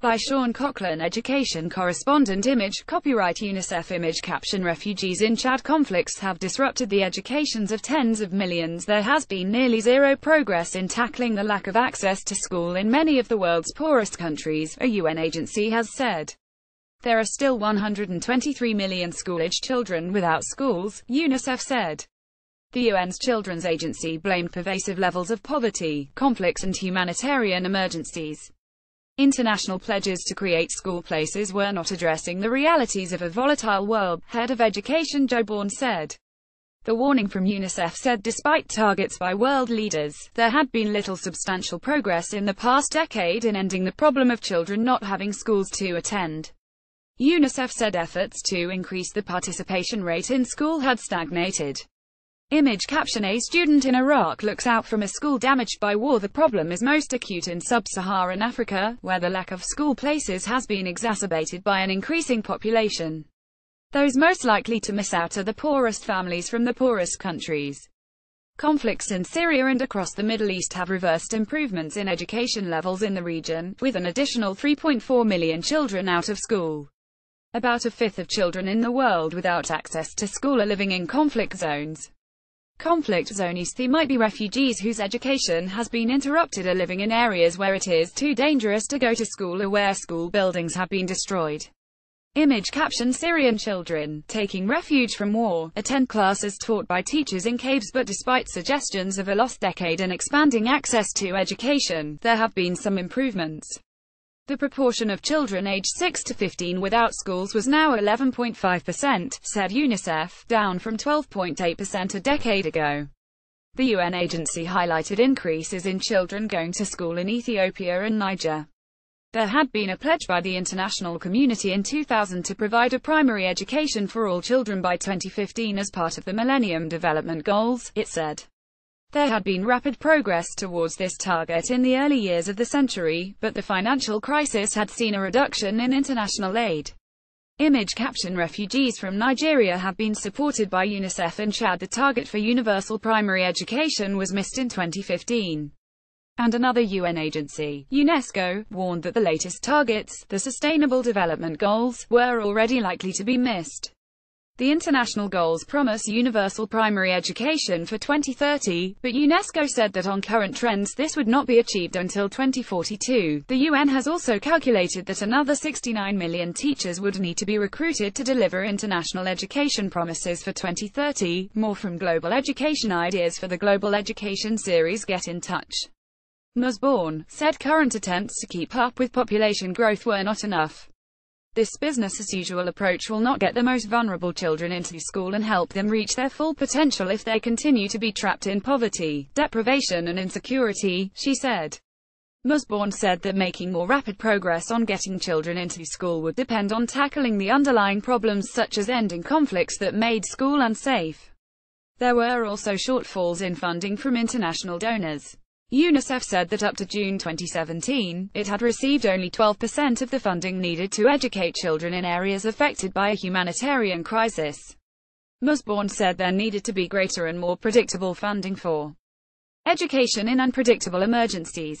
By Sean Coughlin, education correspondent. Image, copyright UNICEF. Image caption: refugees in Chad. Conflicts have disrupted the educations of tens of millions. There has been nearly zero progress in tackling the lack of access to school in many of the world's poorest countries, a UN agency has said. There are still 123 million school-aged children without schools, UNICEF said. The UN's Children's Agency blamed pervasive levels of poverty, conflicts and humanitarian emergencies. International pledges to create school places were not addressing the realities of a volatile world, head of education Joe Bourne said. The warning from UNICEF said despite targets by world leaders, there had been little substantial progress in the past decade in ending the problem of children not having schools to attend. UNICEF said efforts to increase the participation rate in school had stagnated. Image caption: a student in Iraq looks out from a school damaged by war. The problem is most acute in sub-Saharan Africa, where the lack of school places has been exacerbated by an increasing population. Those most likely to miss out are the poorest families from the poorest countries. Conflicts in Syria and across the Middle East have reversed improvements in education levels in the region, with an additional 3.4 million children out of school. About a fifth of children in the world without access to school are living in conflict zones. Conflict zoneists might be refugees whose education has been interrupted or living in areas where it is too dangerous to go to school or where school buildings have been destroyed. Image caption: Syrian children, taking refuge from war, attend classes taught by teachers in caves, but despite suggestions of a lost decade and expanding access to education, there have been some improvements. The proportion of children aged 6 to 15 without schools was now 11.5%, said UNICEF, down from 12.8% a decade ago. The UN agency highlighted increases in children going to school in Ethiopia and Niger. There had been a pledge by the international community in 2000 to provide a primary education for all children by 2015 as part of the Millennium Development Goals, it said. There had been rapid progress towards this target in the early years of the century, but the financial crisis had seen a reduction in international aid. Image caption: refugees from Nigeria have been supported by UNICEF and Chad. The target for universal primary education was missed in 2015. And another UN agency, UNESCO, warned that the latest targets, the Sustainable Development Goals, were already likely to be missed. The international goals promise universal primary education for 2030, but UNESCO said that on current trends this would not be achieved until 2042. The UN has also calculated that another 69 million teachers would need to be recruited to deliver international education promises for 2030. More from Global Education. Ideas for the Global Education series. Get in touch. Nussbaum said current attempts to keep up with population growth were not enough. This business-as-usual approach will not get the most vulnerable children into school and help them reach their full potential if they continue to be trapped in poverty, deprivation and insecurity, she said. Nussbaum said that making more rapid progress on getting children into school would depend on tackling the underlying problems such as ending conflicts that made school unsafe. There were also shortfalls in funding from international donors. UNICEF said that up to June 2017, it had received only 12% of the funding needed to educate children in areas affected by a humanitarian crisis. Nussbaum said there needed to be greater and more predictable funding for education in unpredictable emergencies.